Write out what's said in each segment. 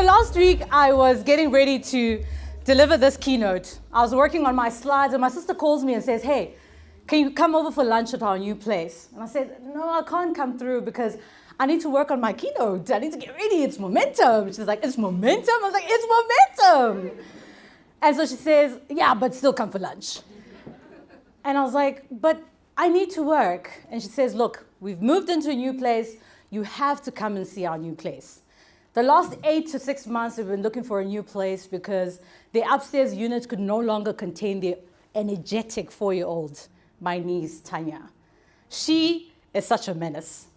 last week, I was getting ready to deliver this keynote. I was working on my slides, and my sister calls me and says, hey, can you come over for lunch at our new place? And I said, no, I can't come through because I need to work on my keynote. I need to get ready. It's momentum. She's like, it's momentum? I was like, it's momentum. And so she says, yeah, but still come for lunch. And I was like, but I need to work. And she says, look, we've moved into a new place. You have to come and see our new place. The last 8 to 6 months, we've been looking for a new place because the upstairs unit could no longer contain the energetic 4-year-old, my niece, Tanya. She is such a menace.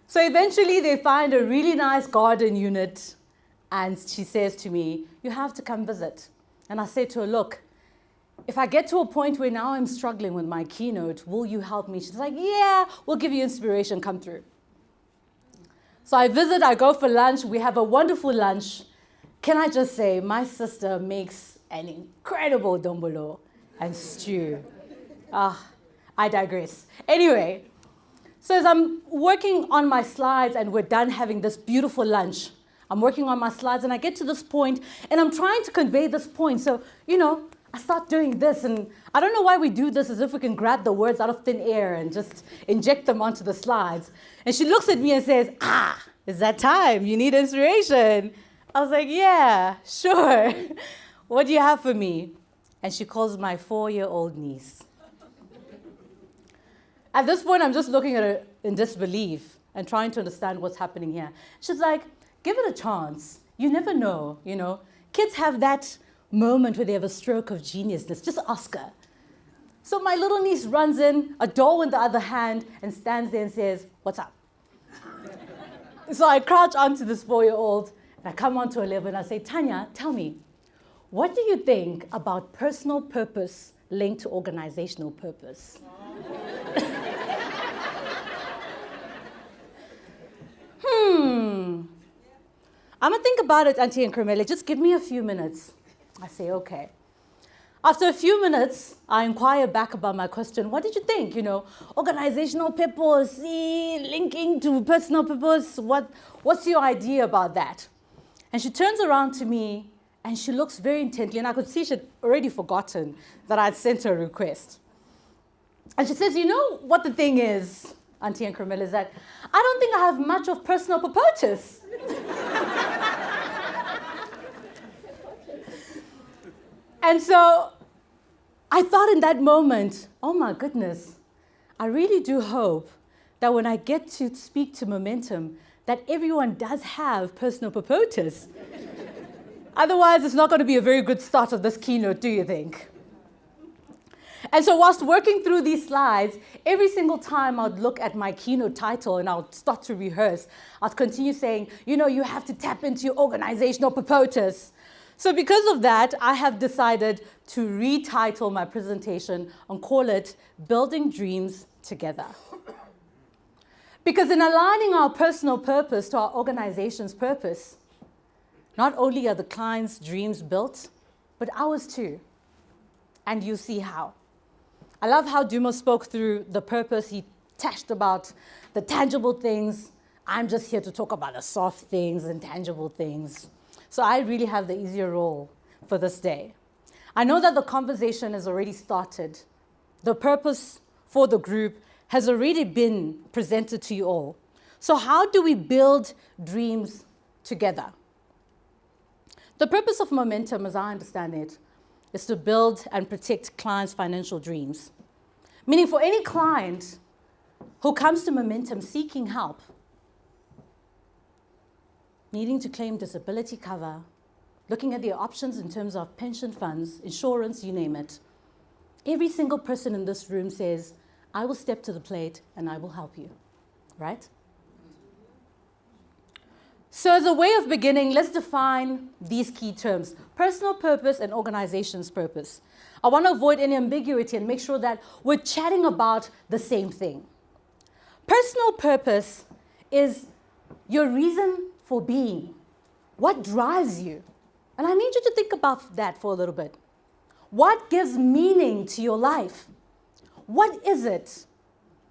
So eventually, they find a really nice garden unit, and she says to me, you have to come visit. And I said to her, look, if I get to a point where now I'm struggling with my keynote, will you help me? She's like, yeah, we'll give you inspiration, come through. So I visit, I go for lunch, we have a wonderful lunch. Can I just say, my sister makes an incredible dombolo and stew. I digress. Anyway, so as I'm working on my slides and we're done having this beautiful lunch, I'm working on my slides and I get to this point and I'm trying to convey this point. So, I start doing this, and I don't know why we do this, as if we can grab the words out of thin air and just inject them onto the slides. And she looks at me and says, it's that time. You need inspiration. I was like, yeah, sure. What do you have for me? And she calls my 4-year-old niece. At this point, I'm just looking at her in disbelief and trying to understand what's happening here. She's like, give it a chance. You never know, Kids have that moment where they have a stroke of geniusness. Just ask her. So my little niece runs in, a doll in the other hand, and stands there and says, what's up? So I crouch onto this 4-year-old, and I come onto her level, and I say, Tanya, tell me, what do you think about personal purpose linked to organizational purpose? I'm going to think about it, Auntie Enkromelle. Just give me a few minutes. I say, okay. After a few minutes, I inquire back about my question. What did you think? Organizational purpose, linking to personal purpose. What's your idea about that? And she turns around to me and she looks very intently, and I could see she'd already forgotten that I'd sent her a request. And she says, what the thing is, Auntie Enkromelle, is that I don't think I have much of personal purpose. And so I thought in that moment, oh my goodness, I really do hope that when I get to speak to Momentum, that everyone does have personal purpose. Otherwise, it's not going to be a very good start of this keynote, do you think? And so whilst working through these slides, every single time I'd look at my keynote title and I'd start to rehearse, I'd continue saying, you have to tap into your organizational purpose. So because of that, I have decided to retitle my presentation and call it Building Dreams Together. Because in aligning our personal purpose to our organization's purpose, not only are the client's dreams built, but ours too. And you see how. I love how Dumo spoke through the purpose. He touched about the tangible things. I'm just here to talk about the soft things and tangible things. So I really have the easier role for this day. I know that the conversation has already started. The purpose for the group has already been presented to you all. So how do we build dreams together? The purpose of Momentum, as I understand it, is to build and protect clients' financial dreams. Meaning for any client who comes to Momentum seeking help, needing to claim disability cover, looking at their options in terms of pension funds, insurance, you name it. Every single person in this room says, I will step to the plate and I will help you, right? So as a way of beginning, let's define these key terms: personal purpose and organization's purpose. I want to avoid any ambiguity and make sure that we're chatting about the same thing. Personal purpose is your reason for being. What drives you? And I need you to think about that for a little bit. What gives meaning to your life? What is it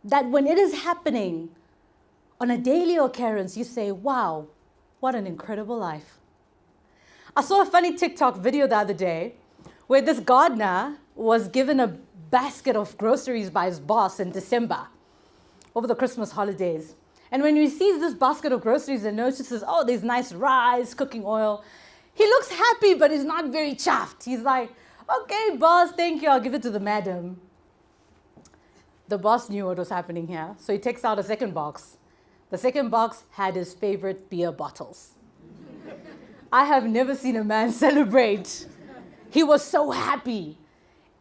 that when it is happening on a daily occurrence, you say, wow, what an incredible life. I saw a funny TikTok video the other day where this gardener was given a basket of groceries by his boss in December over the Christmas holidays. And when he sees this basket of groceries and notices, oh, there's nice rice, cooking oil, he looks happy, but he's not very chuffed. He's like, okay, boss, thank you, I'll give it to the madam. The boss knew what was happening here, so he takes out a second box. The second box had his favorite beer bottles. I have never seen a man celebrate. He was so happy.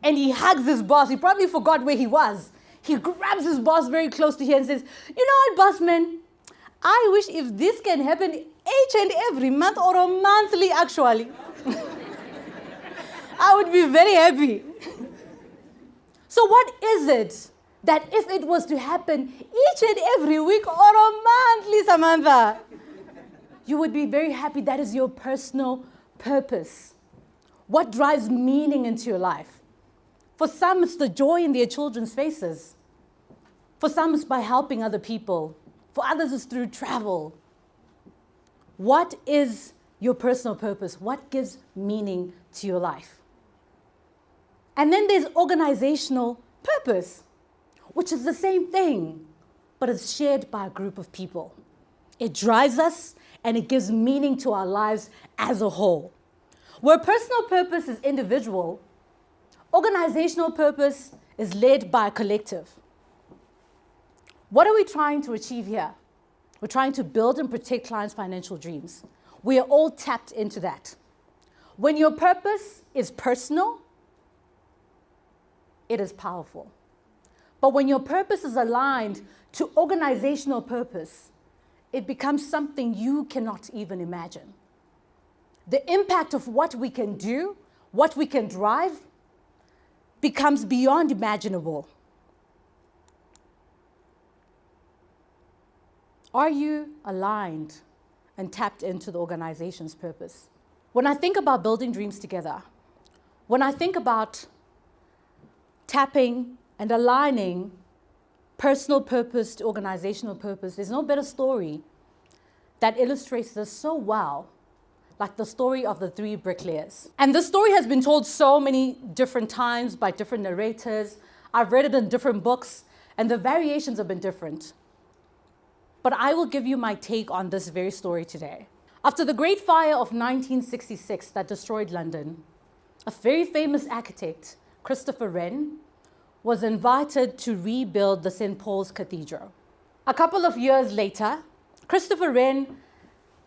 And he hugs his boss. He probably forgot where he was. He grabs his boss very close to him and says, you know what, boss man? I wish if this can happen each and every month or a monthly, actually. I would be very happy. So what is it that if it was to happen each and every week or a monthly, Samantha, you would be very happy? That is your personal purpose. What drives meaning into your life? For some, it's the joy in their children's faces. For some, it's by helping other people. For others, it's through travel. What is your personal purpose? What gives meaning to your life? And then there's organizational purpose, which is the same thing, but it's shared by a group of people. It drives us and it gives meaning to our lives as a whole. Where personal purpose is individual, organizational purpose is led by a collective. What are we trying to achieve here? We're trying to build and protect clients' financial dreams. We are all tapped into that. When your purpose is personal, it is powerful. But when your purpose is aligned to organizational purpose, it becomes something you cannot even imagine. The impact of what we can do, what we can drive, becomes beyond imaginable. Are you aligned and tapped into the organization's purpose? When I think about building dreams together, when I think about tapping and aligning personal purpose to organizational purpose, there's no better story that illustrates this so well, like the story of the three bricklayers. And this story has been told so many different times by different narrators. I've read it in different books, and the variations have been different. But I will give you my take on this very story today. After the Great Fire of 1966 that destroyed London, a very famous architect, Christopher Wren, was invited to rebuild the St. Paul's Cathedral. A couple of years later, Christopher Wren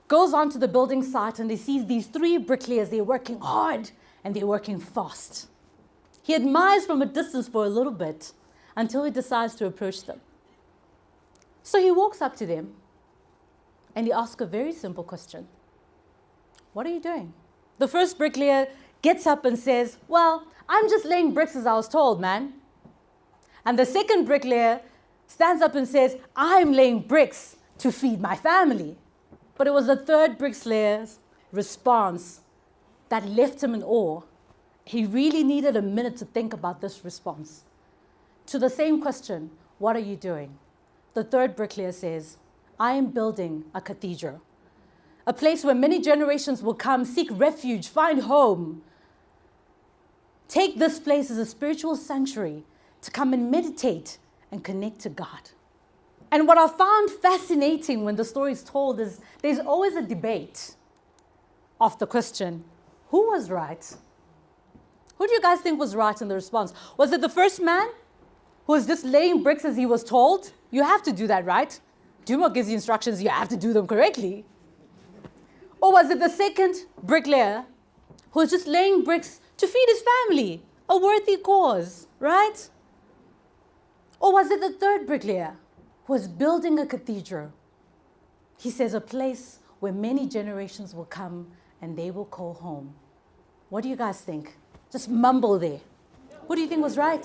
goes onto the building site and he sees these three bricklayers. They're working hard and they're working fast. He admires from a distance for a little bit until he decides to approach them. So he walks up to them and he asks a very simple question. What are you doing? The first bricklayer gets up and says, well, I'm just laying bricks as I was told, man. And the second bricklayer stands up and says, I'm laying bricks to feed my family. But it was the third bricklayer's response that left him in awe. He really needed a minute to think about this response. To the same question, what are you doing? The third bricklayer says, I am building a cathedral, a place where many generations will come, seek refuge, find home. Take this place as a spiritual sanctuary to come and meditate and connect to God. And what I found fascinating when the story is told is there's always a debate of the question, who was right? Who do you guys think was right in the response? Was it the first man who was just laying bricks as he was told? You have to do that, right? Dumo gives you instructions, you have to do them correctly. Or was it the second bricklayer who was just laying bricks to feed his family? A worthy cause, right? Or was it the third bricklayer who was building a cathedral? He says a place where many generations will come and they will call home. What do you guys think? Just mumble there. Who do you think was right?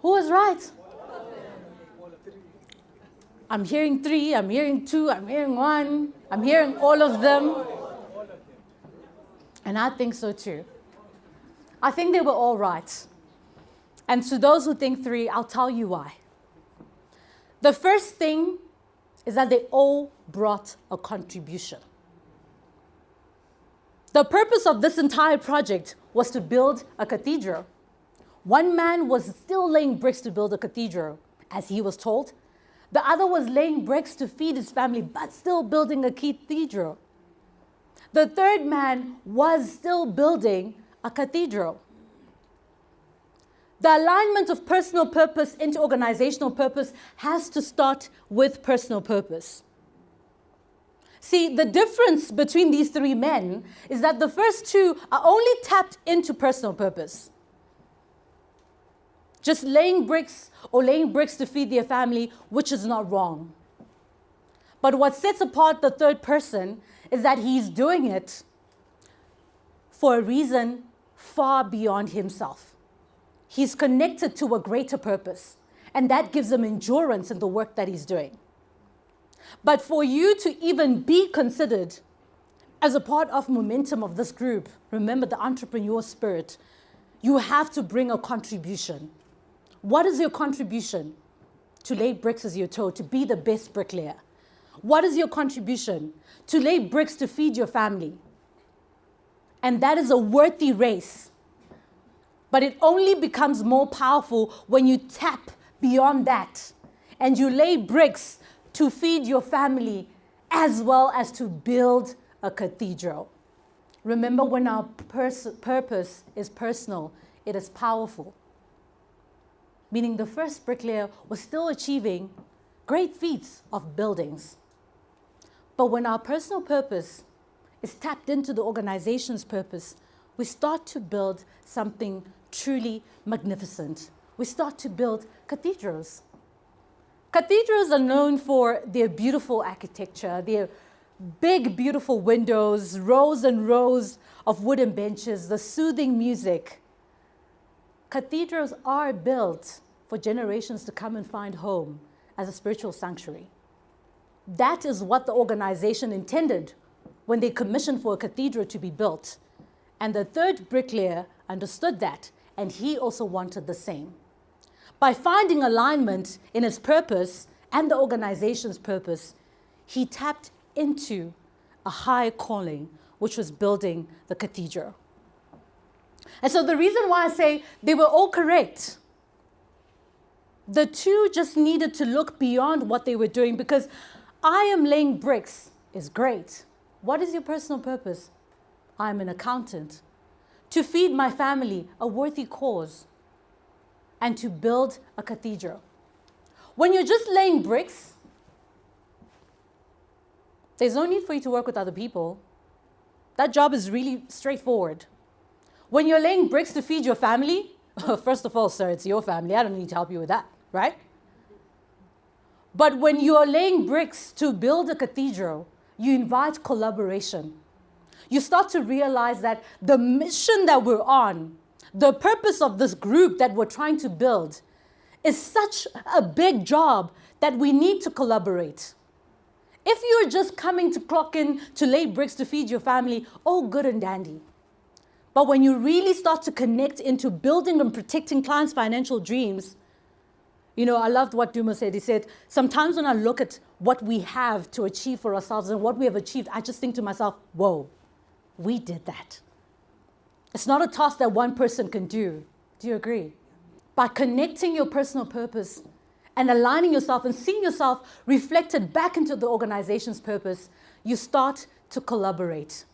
Who was right? I'm hearing 3, I'm hearing 2, I'm hearing 1, I'm hearing all of them. And I think so too. I think they were all right. And to those who think 3, I'll tell you why. The first thing is that they all brought a contribution. The purpose of this entire project was to build a cathedral. One man was still laying bricks to build a cathedral, as he was told. The other was laying bricks to feed his family, but still building a cathedral. The third man was still building a cathedral. The alignment of personal purpose into organizational purpose has to start with personal purpose. See, the difference between these three men is that the first two are only tapped into personal purpose. Just laying bricks to feed their family, which is not wrong. But what sets apart the third person is that he's doing it for a reason far beyond himself. He's connected to a greater purpose, and that gives him endurance in the work that he's doing. But for you to even be considered as a part of momentum of this group, remember the entrepreneur spirit, you have to bring a contribution. What is your contribution? To lay bricks, as you're told, to be the best bricklayer. What is your contribution? To lay bricks to feed your family. And that is a worthy race. But it only becomes more powerful when you tap beyond that and you lay bricks to feed your family as well as to build a cathedral. Remember, when our purpose is personal, it is powerful. Meaning the first bricklayer was still achieving great feats of buildings. But when our personal purpose is tapped into the organization's purpose, we start to build something truly magnificent. We start to build cathedrals. Cathedrals are known for their beautiful architecture, their big, beautiful windows, rows and rows of wooden benches, the soothing music. Cathedrals are built for generations to come and find home as a spiritual sanctuary. That is what the organization intended when they commissioned for a cathedral to be built. And the third bricklayer understood that, and he also wanted the same. By finding alignment in his purpose and the organization's purpose, he tapped into a high calling, which was building the cathedral. And so the reason why I say they were all correct, the two just needed to look beyond what they were doing, because I am laying bricks is great. What is your personal purpose? I'm an accountant. To feed my family, a worthy cause, and to build a cathedral. When you're just laying bricks, there's no need for you to work with other people. That job is really straightforward. When you're laying bricks to feed your family, first of all, sir, it's your family. I don't need to help you with that, right? But when you're laying bricks to build a cathedral, you invite collaboration. You start to realize that the mission that we're on, the purpose of this group that we're trying to build, is such a big job that we need to collaborate. If you're just coming to clock in to lay bricks to feed your family, oh, good and dandy. But when you really start to connect into building and protecting clients' financial dreams, you know, I loved what Duma said. He said, sometimes when I look at what we have to achieve for ourselves and what we have achieved, I just think to myself, whoa, we did that. It's not a task that one person can do. Do you agree? By connecting your personal purpose and aligning yourself and seeing yourself reflected back into the organization's purpose, you start to collaborate.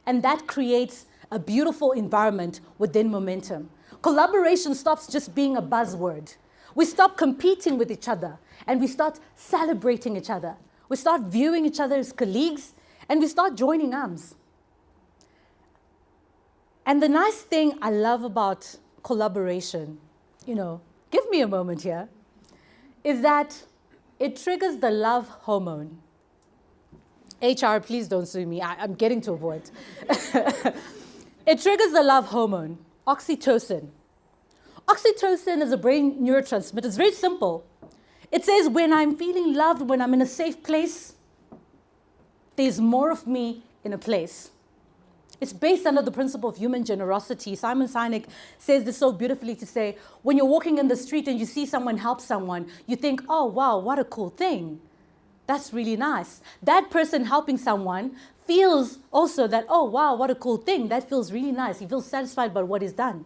And that creates a beautiful environment within momentum. Collaboration stops just being a buzzword. We stop competing with each other and we start celebrating each other. We start viewing each other as colleagues and we start joining arms. And the nice thing I love about collaboration, you know, give me a moment here, is that it triggers the love hormone. HR, please don't sue me. I'm getting to a point. It triggers the love hormone, oxytocin. Oxytocin is a brain neurotransmitter. It's very simple. It says when I'm feeling loved, when I'm in a safe place, there's more of me in a place. It's based under the principle of human generosity. Simon Sinek says this so beautifully to say, when you're walking in the street and you see someone help someone, you think, oh, wow, what a cool thing. That's really nice. That person helping someone feels also that, oh, wow, what a cool thing. That feels really nice. He feels satisfied by what he's done.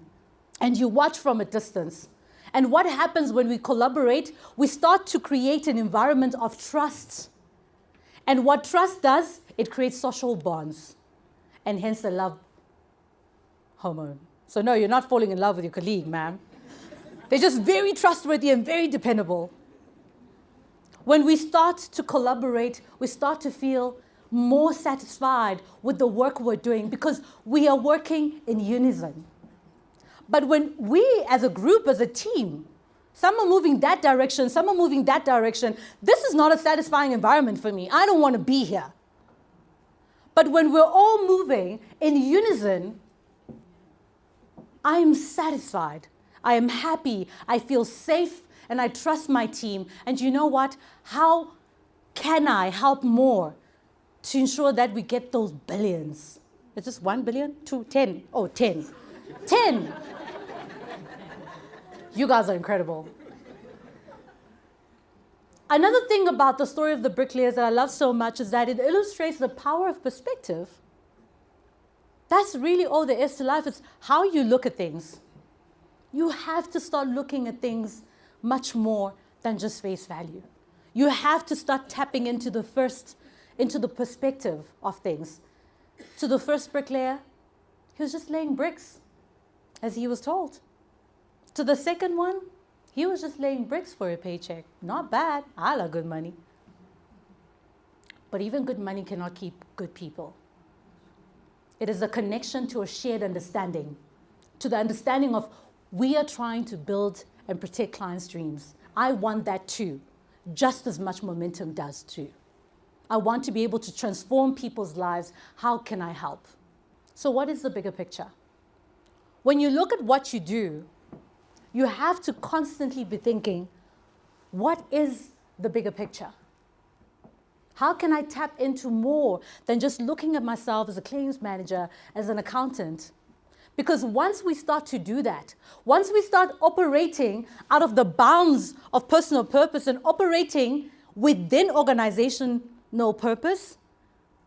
And you watch from a distance. And what happens when we collaborate? We start to create an environment of trust. And what trust does, it creates social bonds. And hence the love hormone. So no, you're not falling in love with your colleague, ma'am. They're just very trustworthy and very dependable. When we start to collaborate, we start to feel more satisfied with the work we're doing because we are working in unison. But when we as a group, as a team, some are moving that direction, some are moving that direction, this is not a satisfying environment for me. I don't want to be here. But when we're all moving in unison, I am satisfied. I am happy. I feel safe and I trust my team. And you know what? How can I help more to ensure that we get those billions? Is this 1 billion? 2, 10? Oh, 10. 10! You guys are incredible. Another thing about the story of the bricklayers that I love so much is that it illustrates the power of perspective. That's really all there is to life. It's how you look at things. You have to start looking at things much more than just face value. You have to start tapping into the perspective of things. To the first bricklayer, he was just laying bricks, as he was told. To the second one, he was just laying bricks for a paycheck. Not bad. I love good money. But even good money cannot keep good people. It is a connection to a shared understanding, to the understanding of we are trying to build and protect clients' dreams. I want that too, just as much momentum does too. I want to be able to transform people's lives. How can I help? So what is the bigger picture? When you look at what you do, you have to constantly be thinking, what is the bigger picture? How can I tap into more than just looking at myself as a claims manager, as an accountant? Because once we start to do that, once we start operating out of the bounds of personal purpose and operating within organizational purpose,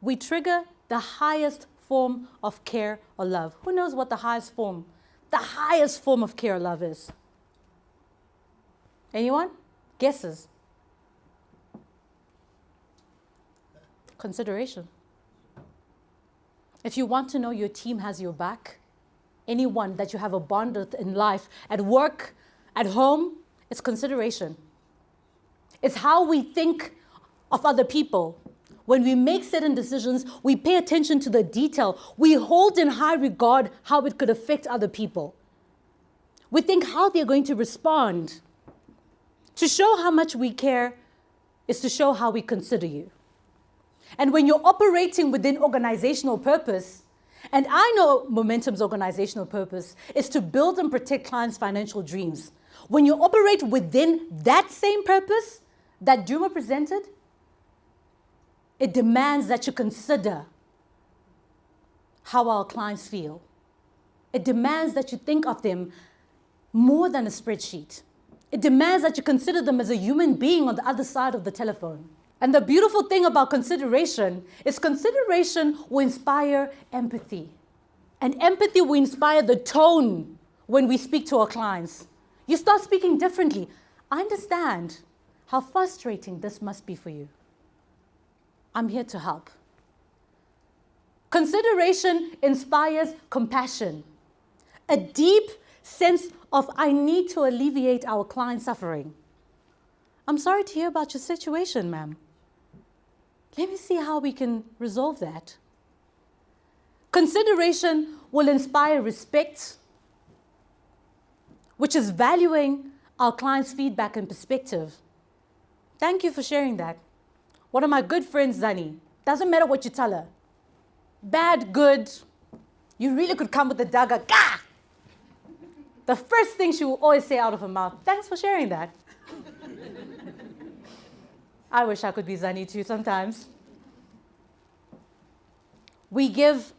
we trigger the highest form of care or love. Who knows what the highest form of care or love is? Anyone? Guesses? Consideration. If you want to know your team has your back, anyone that you have a bond with in life, at work, at home, it's consideration. It's how we think of other people. When we make certain decisions, we pay attention to the detail. We hold in high regard how it could affect other people. We think how they're going to respond. To show how much we care is to show how we consider you. And when you're operating within organizational purpose, and I know Momentum's organizational purpose is to build and protect clients' financial dreams. When you operate within that same purpose that Duma presented, it demands that you consider how our clients feel. It demands that you think of them more than a spreadsheet. It demands that you consider them as a human being on the other side of the telephone. And the beautiful thing about consideration is consideration will inspire empathy. And empathy will inspire the tone when we speak to our clients. You start speaking differently. I understand how frustrating this must be for you. I'm here to help. Consideration inspires compassion, a deep sense of I need to alleviate our client's suffering. I'm sorry to hear about your situation, ma'am. Let me see how we can resolve that. Consideration will inspire respect, which is valuing our client's feedback and perspective. Thank you for sharing that. One of my good friends, Zani, doesn't matter what you tell her. Bad, good, you really could come with the dagger. Gah! The first thing she will always say out of her mouth, thanks for sharing that. I wish I could be Zani too sometimes. We give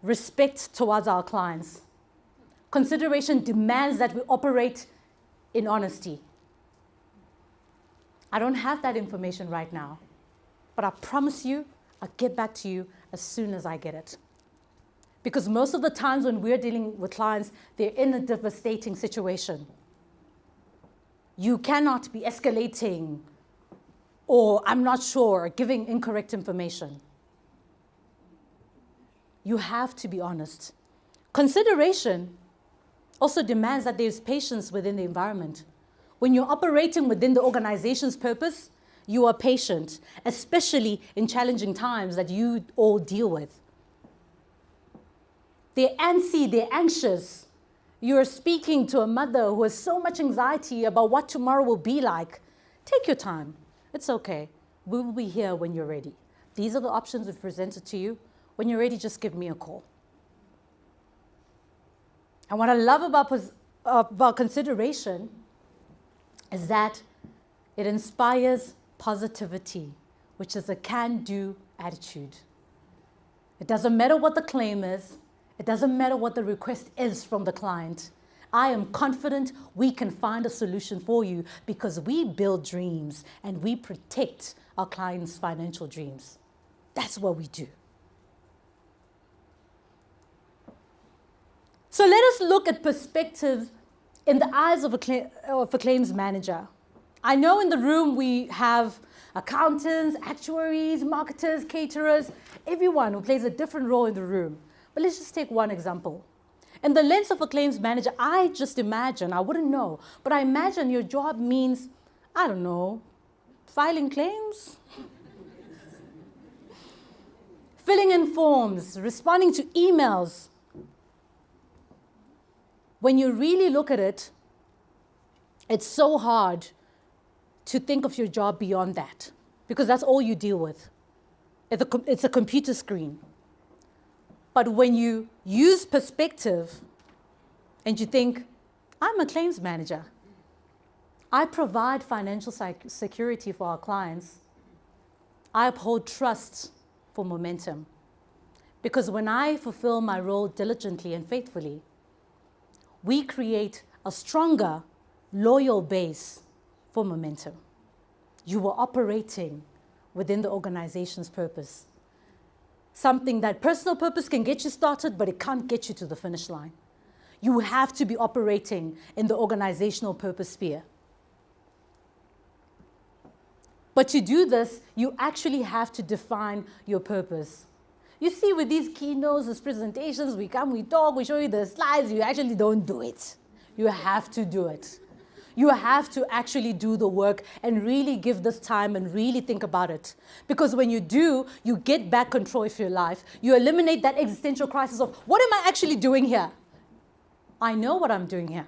respect towards our clients. Consideration demands that we operate in honesty. I don't have that information right now, but I promise you, I'll get back to you as soon as I get it. Because most of the times when we're dealing with clients, they're in a devastating situation. You cannot be escalating or I'm not sure, giving incorrect information. You have to be honest. Consideration also demands that there's patience within the environment. When you're operating within the organization's purpose, you are patient, especially in challenging times that you all deal with. They're antsy, they're anxious. You're speaking to a mother who has so much anxiety about what tomorrow will be like. Take your time. It's okay. We will be here when you're ready. These are the options we've presented to you. When you're ready, just give me a call. And what I love about consideration is that it inspires positivity, which is a can-do attitude. It doesn't matter what the claim is. It doesn't matter what the request is from the client. I am confident we can find a solution for you because we build dreams and we protect our clients' financial dreams. That's what we do. So let us look at perspective in the eyes of a claims manager. I know in the room we have accountants, actuaries, marketers, caterers, everyone who plays a different role in the room. But let's just take one example. In the lens of a claims manager, I just imagine, I wouldn't know, but I imagine your job means, I don't know, filing claims, filling in forms, responding to emails. When you really look at it, it's so hard to think of your job beyond that because that's all you deal with. It's a computer screen. But when you use perspective and you think, I'm a claims manager, I provide financial security for our clients, I uphold trust for momentum. Because when I fulfill my role diligently and faithfully, we create a stronger, loyal base for momentum. You are operating within the organization's purpose. Something that personal purpose can get you started, but it can't get you to the finish line. You have to be operating in the organizational purpose sphere. But to do this, you actually have to define your purpose. You see, with these keynotes, these presentations, we come, we talk, we show you the slides, you actually don't do it. You have to do it. You have to actually do the work and really give this time and really think about it. Because when you do, you get back control of your life. You eliminate that existential crisis of, what am I actually doing here? I know what I'm doing here.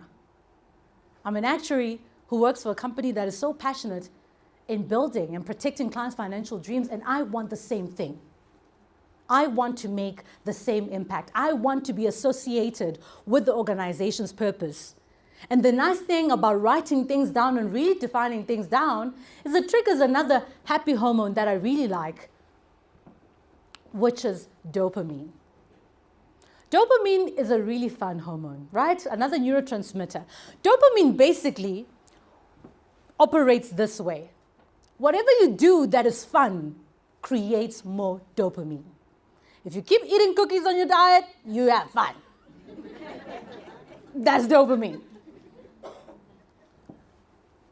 I'm an actuary who works for a company that is so passionate in building and protecting clients' financial dreams, and I want the same thing. I want to make the same impact. I want to be associated with the organization's purpose. And the nice thing about writing things down and really defining things down is it triggers another happy hormone that I really like, which is dopamine. Dopamine is a really fun hormone, right? Another neurotransmitter. Dopamine basically operates this way. Whatever you do that is fun creates more dopamine. If you keep eating cookies on your diet, you have fun. That's dopamine.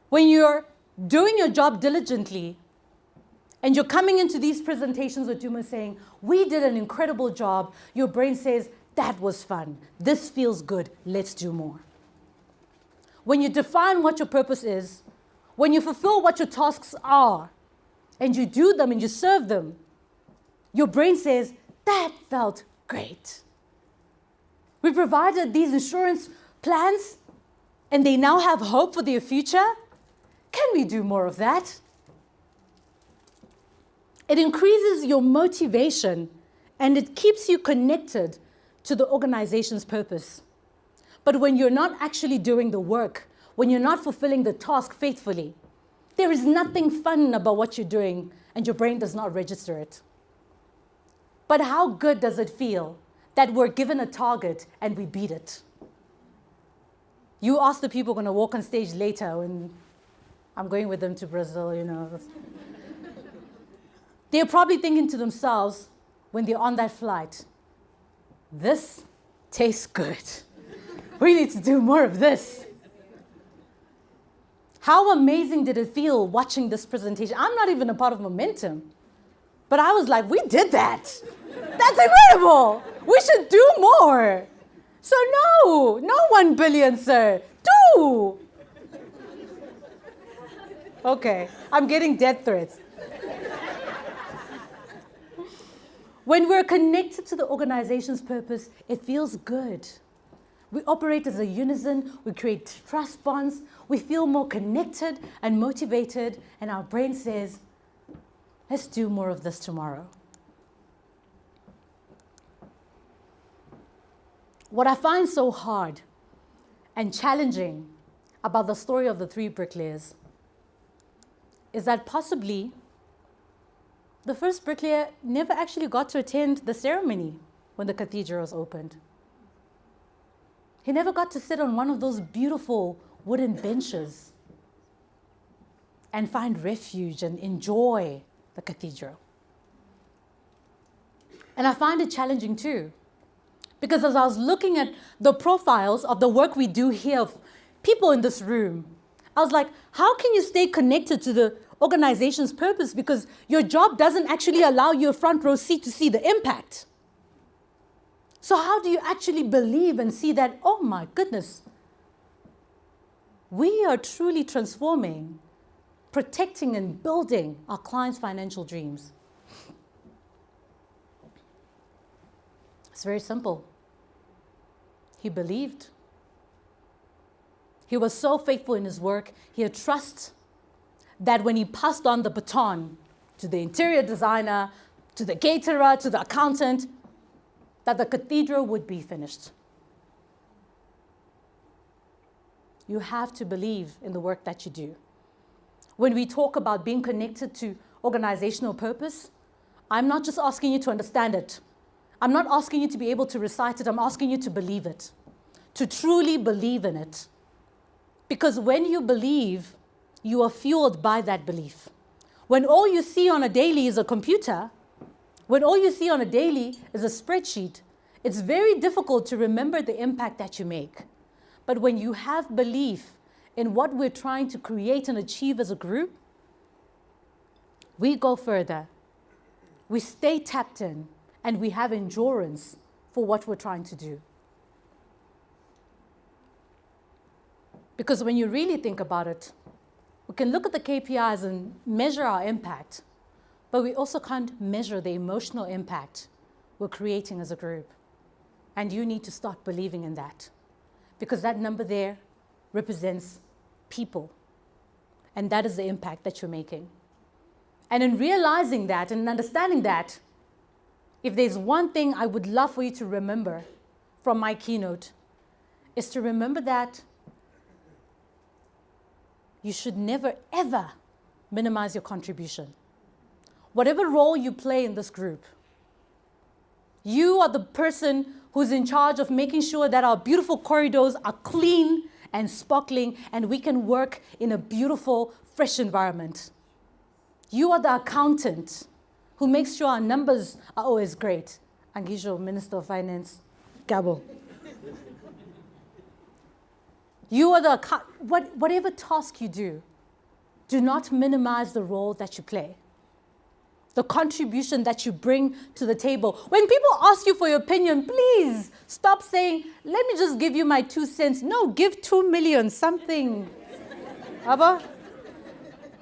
When you're doing your job diligently and you're coming into these presentations with Duma saying, we did an incredible job, your brain says, that was fun. This feels good. Let's do more. When you define what your purpose is, when you fulfill what your tasks are, and you do them and you serve them, your brain says, that felt great. We provided these insurance plans and they now have hope for their future. Can we do more of that? It increases your motivation and it keeps you connected to the organization's purpose. But when you're not actually doing the work, when you're not fulfilling the task faithfully, there is nothing fun about what you're doing and your brain does not register it. But how good does it feel that we're given a target and we beat it? You ask the people going to walk on stage later when I'm going with them to Brazil, you know. They're probably thinking to themselves, when they're on that flight, this tastes good. We need to do more of this. How amazing did it feel watching this presentation? I'm not even a part of Momentum, but I was like, we did that. That's incredible. We should do more. So no 1 billion, sir. 2. Okay, I'm getting death threats. When we're connected to the organization's purpose, it feels good. We operate as a unison, we create trust bonds, we feel more connected and motivated, and our brain says, let's do more of this tomorrow. What I find so hard and challenging about the story of the 3 bricklayers is that possibly the first bricklayer never actually got to attend the ceremony when the cathedral was opened. He never got to sit on one of those beautiful wooden benches and find refuge and enjoy the cathedral. And I find it challenging too, because as I was looking at the profiles of the work we do here, of people in this room, I was like, how can you stay connected to the organization's purpose, because your job doesn't actually allow you a front row seat to see the impact? So how do you actually believe and see that, oh my goodness, we are truly transforming, protecting and building our clients' financial dreams? It's very simple. He believed. He was so faithful in his work. He had trust that when he passed on the baton to the interior designer, to the caterer, to the accountant, that the cathedral would be finished. You have to believe in the work that you do. When we talk about being connected to organizational purpose, I'm not just asking you to understand it. I'm not asking you to be able to recite it. I'm asking you to believe it, to truly believe in it. Because when you believe, you are fueled by that belief. When all you see on a daily is a computer, when all you see on a daily is a spreadsheet, it's very difficult to remember the impact that you make. But when you have belief in what we're trying to create and achieve as a group, we go further. We stay tapped in, and we have endurance for what we're trying to do. Because when you really think about it, we can look at the KPIs and measure our impact, but we also can't measure the emotional impact we're creating as a group. And you need to start believing in that, because that number there represents people, and that is the impact that you're making. And in realizing that and understanding that, if there's one thing I would love for you to remember from my keynote, is to remember that you should never, ever minimize your contribution. Whatever role you play in this group, you are the person who's in charge of making sure that our beautiful corridors are clean and sparkling and we can work in a beautiful, fresh environment. You are the accountant who makes sure our numbers are always great. Angisho, Minister of Finance, Gabo. You are the whatever task you do not minimize the role that you play, the contribution that you bring to the table. When people ask you for your opinion, please stop saying, let me just give you my 2 cents. No, give 2 million, something. Abba?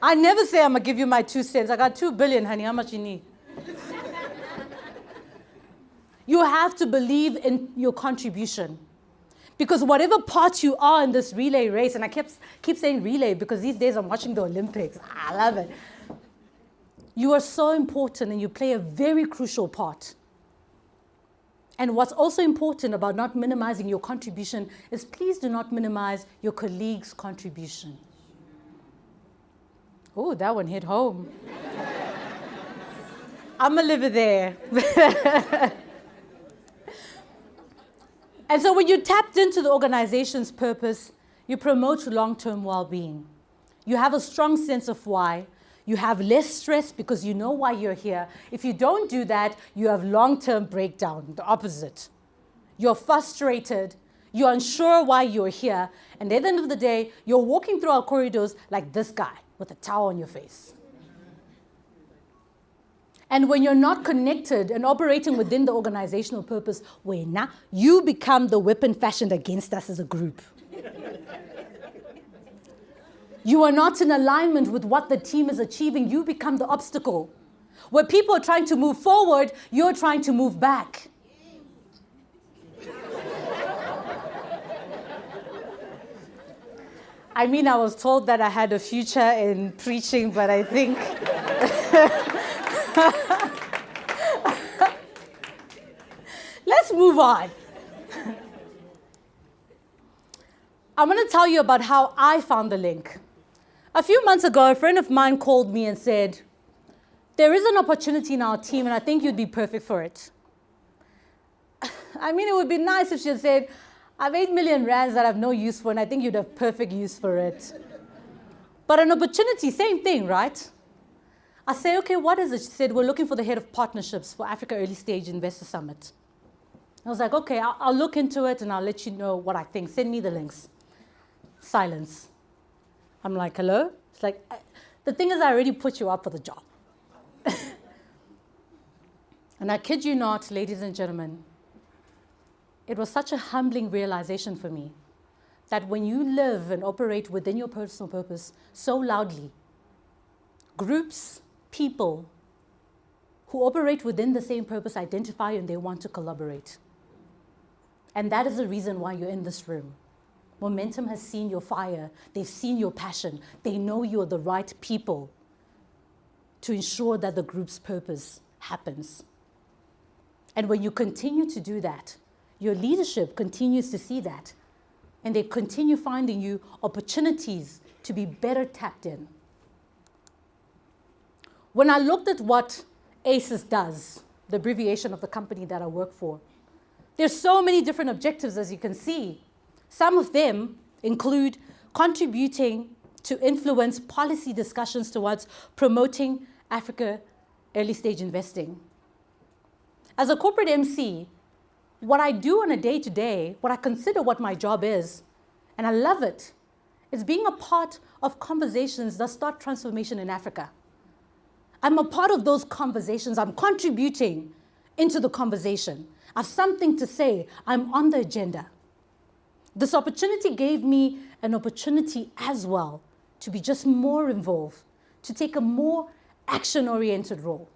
I never say I'm going to give you my 2 cents. I got 2 billion, honey. How much you need? You have to believe in your contribution. Because whatever part you are in this relay race, and I keep saying relay because these days I'm watching the Olympics. I love it. You are so important and you play a very crucial part. And what's also important about not minimizing your contribution is please do not minimize your colleagues' contribution. Oh, that one hit home. I'm a liver there. And so when you tapped into the organization's purpose, you promote long-term well-being. You have a strong sense of why. You have less stress because you know why you're here. If you don't do that, you have long-term breakdown, the opposite. You're frustrated, you're unsure why you're here, and at the end of the day, you're walking through our corridors like this guy with a towel on your face. And when you're not connected and operating within the organizational purpose, you become the weapon fashioned against us as a group. You are not in alignment with what the team is achieving. You become the obstacle. Where people are trying to move forward, you're trying to move back. I mean, I was told that I had a future in preaching, but I think let's move on. I'm going to tell you about how I found the link. A few months ago, a friend of mine called me and said, there is an opportunity in our team, and I think you'd be perfect for it. I mean, it would be nice if she had said, I have 8 million rands that I have no use for, and I think you'd have perfect use for it. But an opportunity, same thing, right? I say, okay, what is it? She said, we're looking for the head of partnerships for Africa Early Stage Investor Summit. I was like, okay, I'll look into it and I'll let you know what I think. Send me the links. Silence. I'm like, hello? It's like, the thing is, I already put you up for the job. And I kid you not, ladies and gentlemen, it was such a humbling realization for me that when you live and operate within your personal purpose so loudly, groups, people who operate within the same purpose identify and they want to collaborate. And that is the reason why you're in this room. Momentum has seen your fire. They've seen your passion. They know you're the right people to ensure that the group's purpose happens. And when you continue to do that, your leadership continues to see that. And they continue finding you opportunities to be better tapped in. When I looked at what ACES does, the abbreviation of the company that I work for, there's so many different objectives, as you can see. Some of them include contributing to influence policy discussions towards promoting Africa early stage investing. As a corporate MC, what I do on a day-to-day, what I consider what my job is, and I love it, is being a part of conversations that start transformation in Africa. I'm a part of those conversations. I'm contributing into the conversation. I have something to say. I'm on the agenda. This opportunity gave me an opportunity as well to be just more involved, to take a more action-oriented role.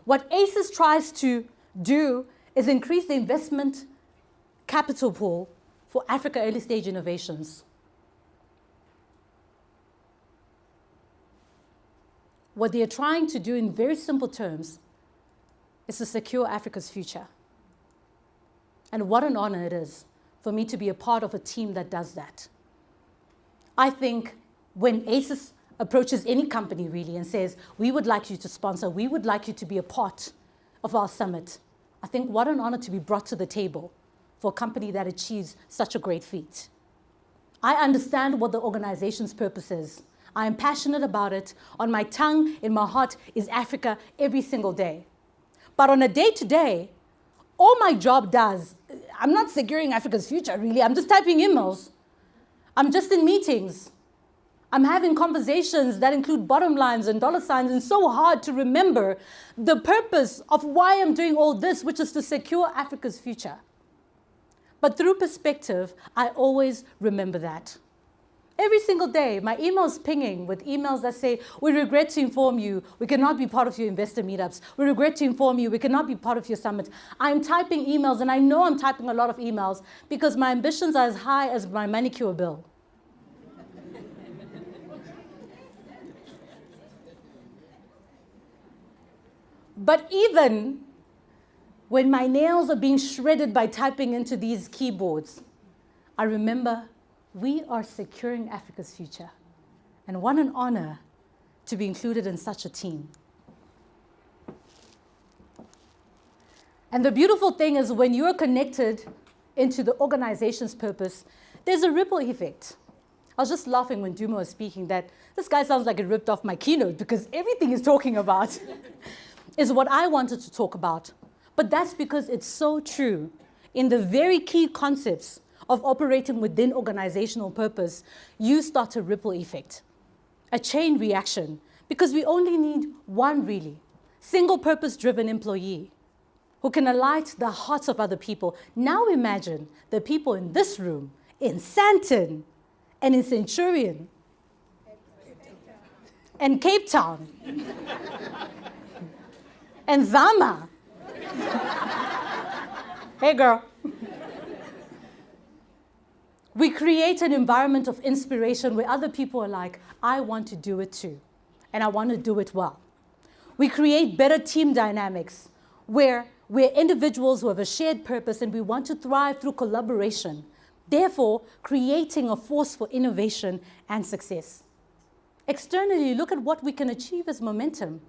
What ACES tries to do is increase the investment capital pool for Africa early stage innovations. What they are trying to do in very simple terms is to secure Africa's future. And what an honor it is for me to be a part of a team that does that. I think when ACES approaches any company really and says, we would like you to sponsor, we would like you to be a part of our summit, I think what an honor to be brought to the table for a company that achieves such a great feat. I understand what the organization's purpose is. I am passionate about it. On my tongue, in my heart, is Africa every single day. But on a day-to-day, all my job does, I'm not securing Africa's future, really. I'm just typing emails. I'm just in meetings. I'm having conversations that include bottom lines and dollar signs, and so hard to remember the purpose of why I'm doing all this, which is to secure Africa's future. But through perspective, I always remember that. Every single day, my email's pinging with emails that say, we regret to inform you, we cannot be part of your investor meetups. We regret to inform you, we cannot be part of your summit. I'm typing emails, and I know I'm typing a lot of emails because my ambitions are as high as my manicure bill. But even when my nails are being shredded by typing into these keyboards, I remember we are securing Africa's future. And what an honor to be included in such a team. And the beautiful thing is when you are connected into the organization's purpose, there's a ripple effect. I was just laughing when Duma was speaking that this guy sounds like he ripped off my keynote because everything he's talking about is what I wanted to talk about. But that's because it's so true. In the very key concepts of operating within organizational purpose, you start a ripple effect, a chain reaction, because we only need one really single purpose-driven employee who can alight the hearts of other people. Now imagine the people in this room, in Sandton, and in Centurion, and Cape Town, and Zama. Hey, girl. We create an environment of inspiration where other people are like, I want to do it too, and I want to do it well. We create better team dynamics where we're individuals who have a shared purpose and we want to thrive through collaboration, therefore creating a force for innovation and success. Externally, look at what we can achieve as momentum.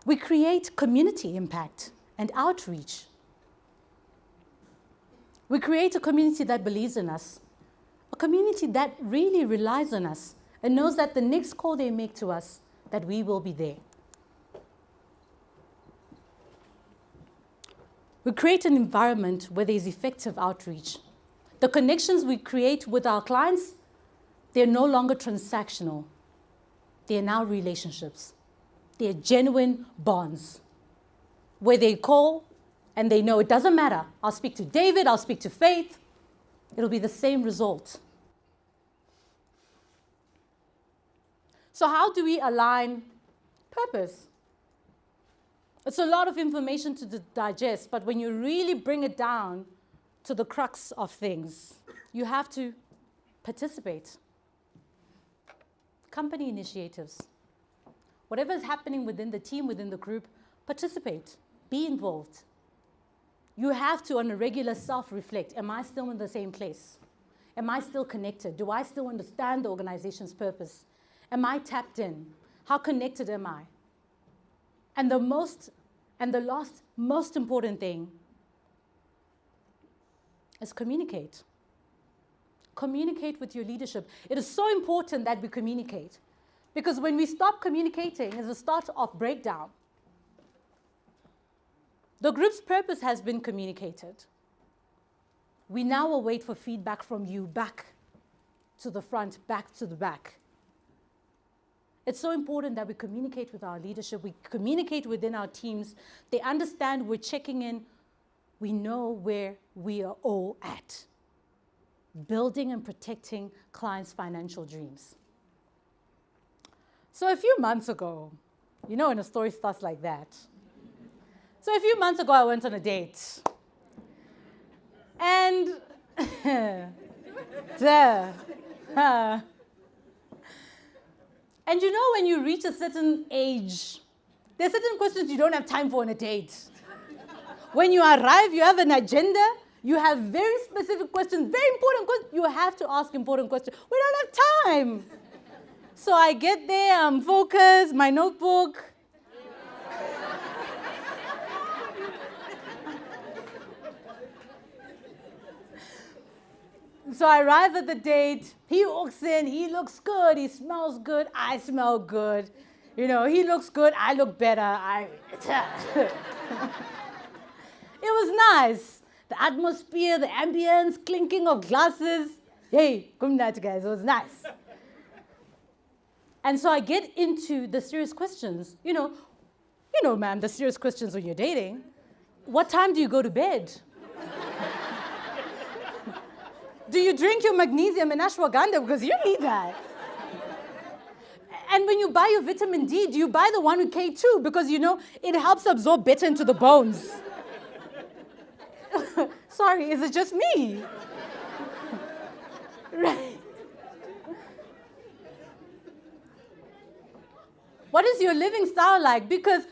We create community impact and outreach. We create a community that believes in us, a community that really relies on us and knows that the next call they make to us, that we will be there. We create an environment where there's effective outreach. The connections we create with our clients, they're no longer transactional. They're now relationships. They're genuine bonds where they call and they know it doesn't matter. I'll speak to David, I'll speak to Faith. It'll be the same result. So how do we align purpose? It's a lot of information to digest, but when you really bring it down to the crux of things, you have to participate. Company initiatives. Whatever is happening within the team, within the group, participate, be involved. You have to, on a regular, self-reflect. Am I still in the same place? Am I still connected? Do I still understand the organization's purpose? Am I tapped in? How connected am I? And the last most important thing is communicate. Communicate with your leadership. It is so important that we communicate, because when we stop communicating, it's a start of breakdown. The group's purpose has been communicated. We now await for feedback from you, back to the front, back to the back. It's so important that we communicate with our leadership, we communicate within our teams. They understand we're checking in. We know where we are all at. Building and protecting clients' financial dreams. So a few months ago, you know when a story starts like that. So a few months ago, I went on a date. And, and you know when you reach a certain age, there are certain questions you don't have time for on a date. When you arrive, you have an agenda, you have very specific questions, very important questions. You have to ask important questions. We don't have time. So I get there, I'm focused, my notebook. So I arrive at the date, he walks in, he looks good, he smells good, I smell good. You know, he looks good, I look better. It was nice. The atmosphere, the ambience, clinking of glasses. Hey, come night, guys, it was nice. And so I get into the serious questions. You know, ma'am, the serious questions when you're dating. What time do you go to bed? Do you drink your magnesium and ashwagandha? Because you need that. And when you buy your vitamin D, do you buy the one with K2? Because, you know, it helps absorb better into the bones. Sorry, is it just me? Right. What is your living style like? Because,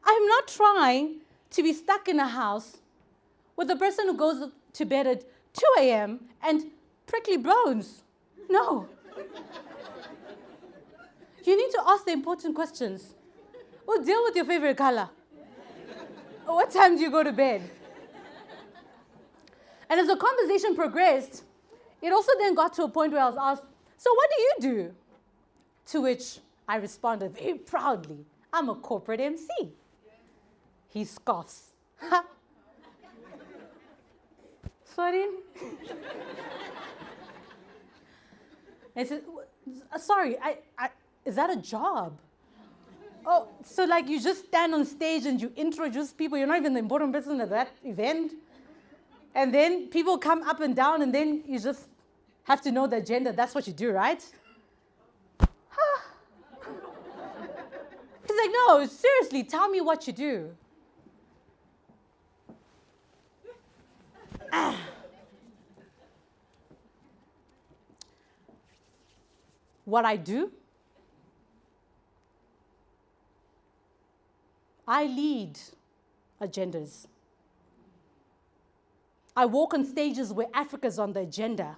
I'm not trying to be stuck in a house with a person who goes to bed at 2 a.m. and prickly bones. No. You need to ask the important questions. Well, deal with your favorite color. What time do you go to bed? And as the conversation progressed, It also then got to a point where I was asked, so what do you do? To which I responded very proudly, I'm a corporate MC. He scoffs. Sorry? I said, sorry, is that a job? Oh, so like you just stand on stage and you introduce people, you're not even the important person at that event? And then people come up and down and then you just have to know the agenda. That's what you do, right? He's like, no, seriously, tell me what you do. What I do? I lead agendas. I walk on stages where Africa's on the agenda.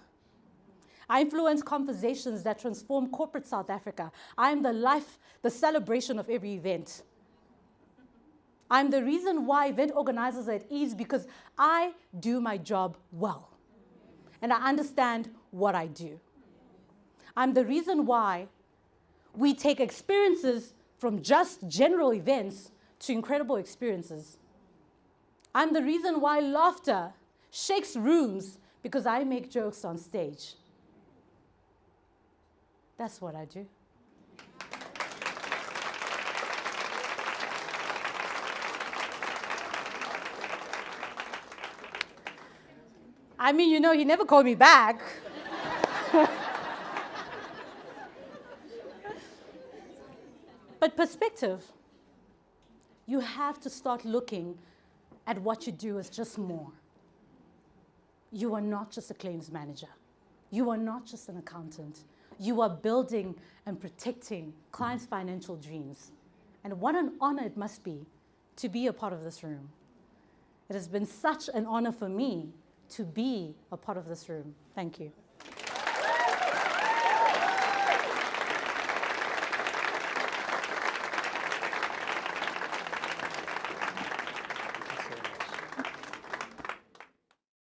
I influence conversations that transform corporate South Africa. I'm the life, the celebration of every event. I'm the reason why event organizers are at ease because I do my job well. And I understand what I do. I'm the reason why we take experiences from just general events to incredible experiences. I'm the reason why laughter shakes rooms because I make jokes on stage. That's what I do. I mean, you know, he never called me back. But perspective, you have to start looking at what you do as just more. You are not just a claims manager. You are not just an accountant. You are building and protecting clients' financial dreams. And what an honor it must be to be a part of this room. It has been such an honor for me to be a part of this room. Thank you.